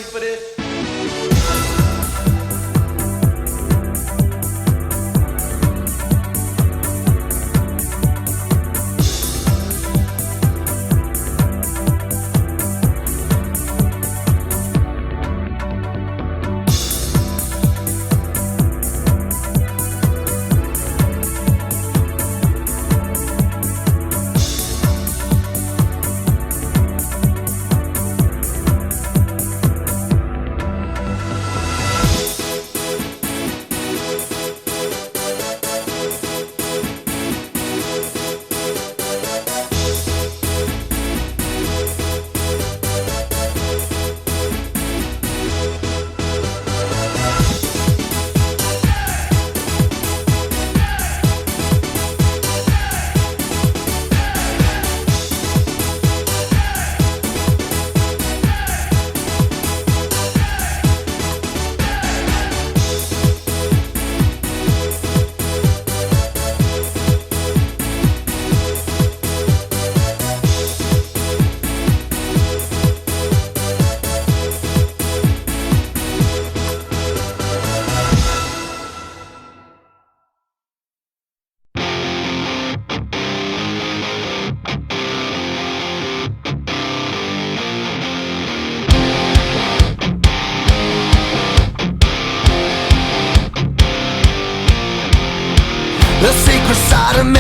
for this? The secret side of me,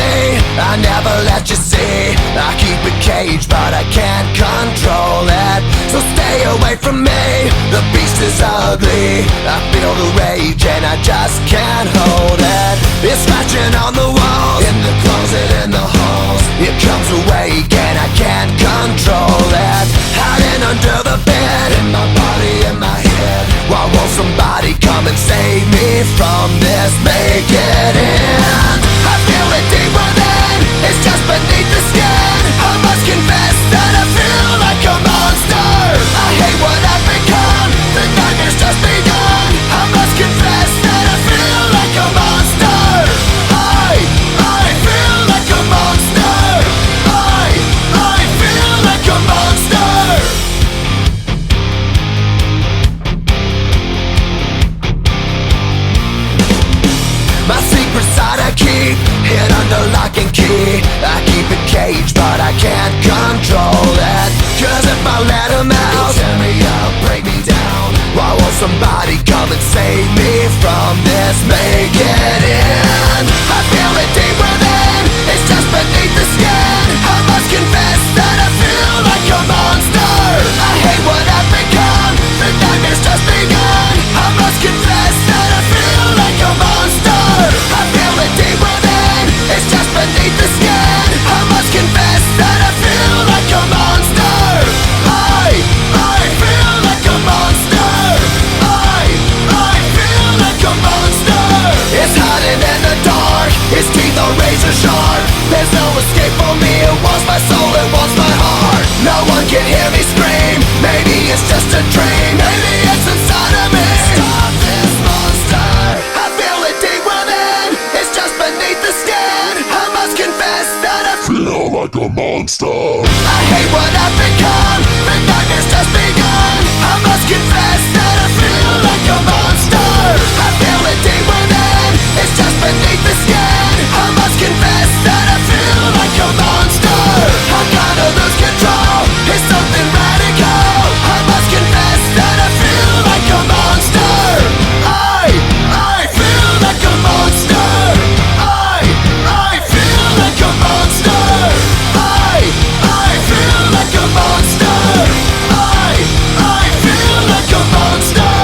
I never let you see. I keep it caged, but I can't control it. So stay away from me, the beast is ugly. I feel the rage and I just can't hold it. It's scratching on the walls, in the closet, in the halls. It comes awake and I can't control it. Hiding under the bed, in my body, in my head. Why won't somebody come and save me from this? Make it end. I feel it deep within, it's just beneath the skin. I must confess that I feel like a monster. I hate what I've become, the nightmare's just begun. I must confess that I feel like a monster. I feel like a monster. I feel like a monster. My secret side I keep hid under lock and key. I keep it caged, but I can't control it. Cause if I let him out, he'll tear me up, break me down. Why won't somebody come and save me from this? Make it end. I feel it deep within, it's just beneath the skin. I must confess that I feel like a monster. I hate what I've become, the nightmare's just begun. I must confess that I feel like a monster. I feel it deep within, it's just beneath the skin. I must confess that I feel like a monster. I feel like a monster. I feel like a monster. It's hiding in the dark, its teeth are razor sharp. There's no escape for me, it wants my soul, it wants my heart. No one can hear me scream, maybe it's just a dream. Maybe it's inside of me. Stop this monster. I feel it deep within, it's just beneath the skin. I must confess that I feel like a monster. I hate what I've become, the nightmare's just begun. I must confess that I feel like a monster. I feel it deep within, it's just beneath the skin. I must confess that I feel like a monster. I gotta lose control, it's something radical. I must confess that I feel like a monster. I feel like a monster. I feel like a monster. I feel like a monster. I feel like a monster.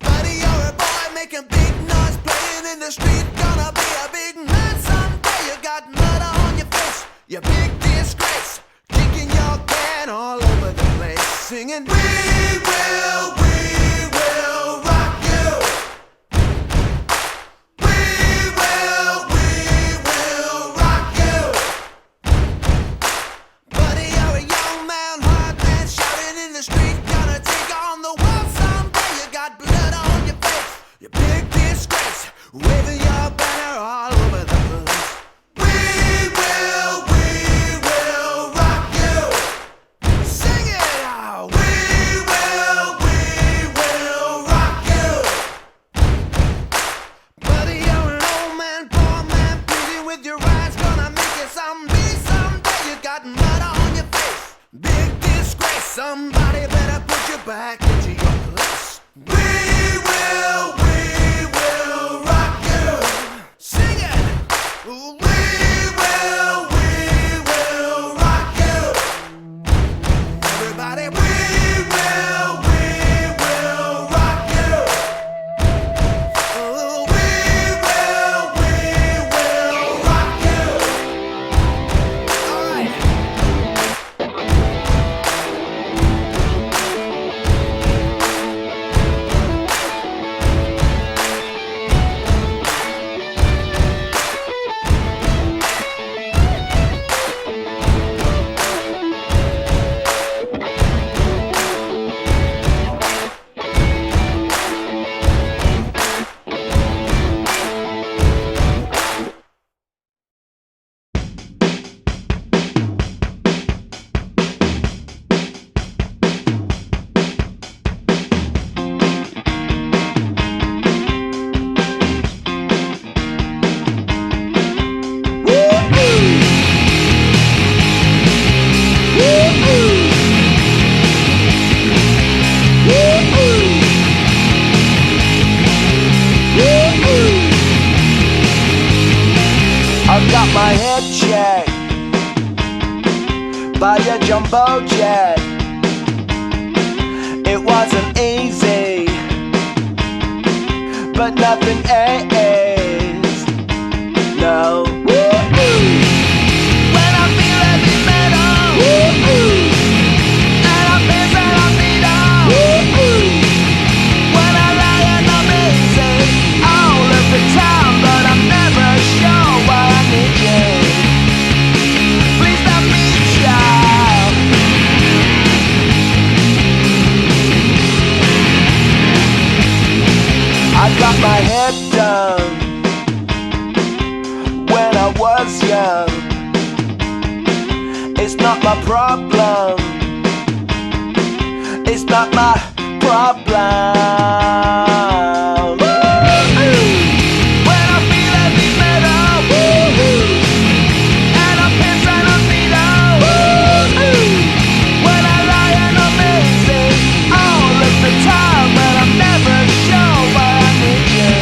Buddy, you're a boy making big noise, playing in the street. Gonna be a big man someday. You got murder on your face, you big disgrace. Kicking your can all over the place, singing, we will rock you. We will rock you. Buddy, you're a young man, hard man, shouting in the street. Gonna take on the world. boat yet. It wasn't easy, but nothing is. No. When I feel heavy metal, and I feel that I need all. When I lie and I'm easy all of the time, but I'm never sure why I need you. Please let me shout. I got my head done when I was young. It's not my problem. It's not my problem. When I feel heavy metal, and I'm pissed and I'm needle. When I lie and I'm busy all of the time, but I'm never sure why I need you.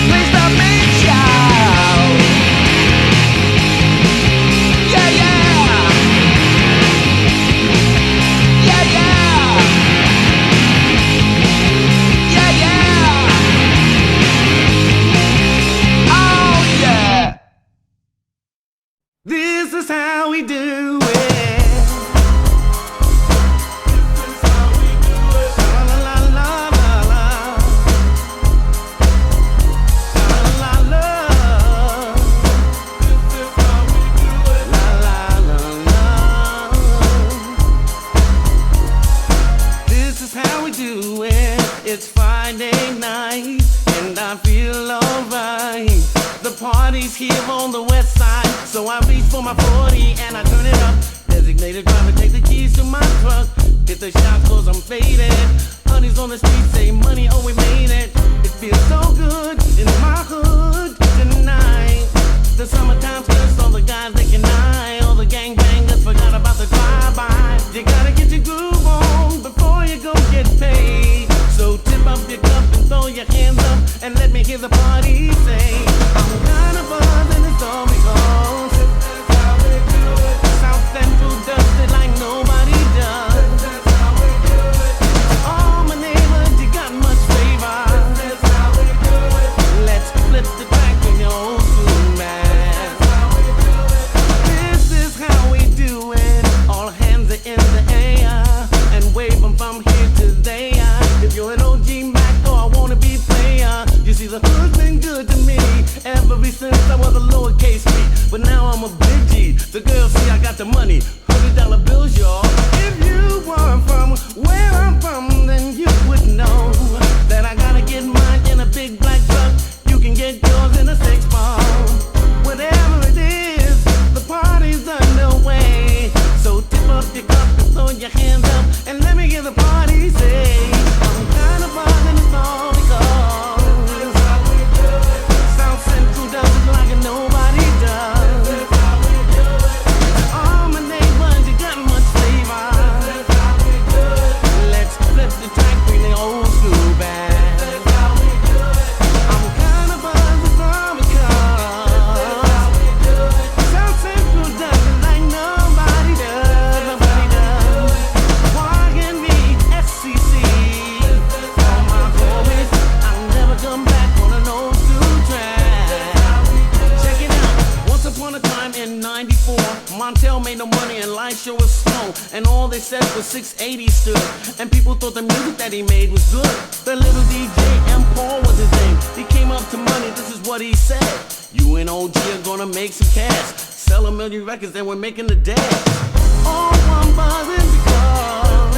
Please let me shout. Yeah, yeah. Yeah, yeah. Yeah, yeah. Oh, yeah. This is how we do it. La la la la la. La la la. La la la la. This is how we do it. It's Friday night and I feel alright. The party's here on the west side, so I reach for my 40 and I turn it up. Designated driver, take the keys to my truck. Hit the shop cause I'm faded. Honey's on the street, say money, oh we made it. It feels so good in my hood tonight. The summertime stress, all the guys they can eye. All the gangbangers forgot about the drive-by. You gotta get your groove on before you go get paid. So tip up your cup and throw your hands up and let me hear the party say, I'm kinda buzzed and it's all because South Central does it like nobody does. All my neighbors, you got much flavor. Let's flip the track with your old school man. This is how we do it. All hands are in the air and wave them from here to there. If you're an OG Mac or I wanna be player, you see the hood's been good to me ever since I was a lowercase me. But now I'm a big G. The girls see I got the money, $100 bills, y'all. If you were from where I'm from, then you would know that I gotta get mine in a big black truck. You can get yours in a 6-ball. Whatever it is, the party's underway. So tip up your cup and throw your hands up and let me hear the party say, I'm kind of buzzed and it's all because South Central does it like nobody does. All my neighbors, you got much flavor. Let's flip the track, bring the old school back. I'm kind of buzzed, it's all because South Central does it like nobody does. Nobody does. Walking me, FCC. All my homies, I'll never come back on an old school track. Check it out. Once upon a time in '94, Montel made no money and life sure was slow. And all they said was 680 stood. And people thought the music that he made was good. The little DJ, M. Paul was his name. He came up to money, this is what he said. You and OG are gonna make some cash. Sell 1 million records and we're making the dash. All one buzzing because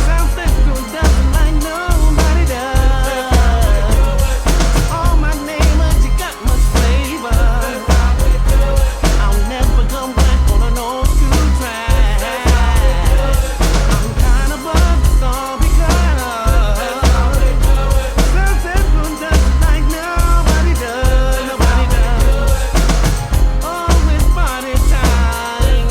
South Central doesn't like nobody does. All my neighbors, you got much flavor. I'll never come back on an old school track. I'm kinda buzzed all because South Central doesn't like nobody does. Nobody does. Oh, it's party time.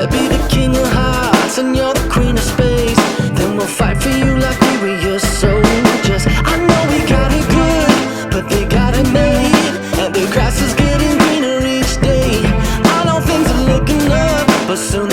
I'll be the king of hearts and you're the queen of space. Then we'll fight for you like we were your soldiers. I know we got it good, but they got it made, and the grass is getting greener each day. I know things are looking up, but soon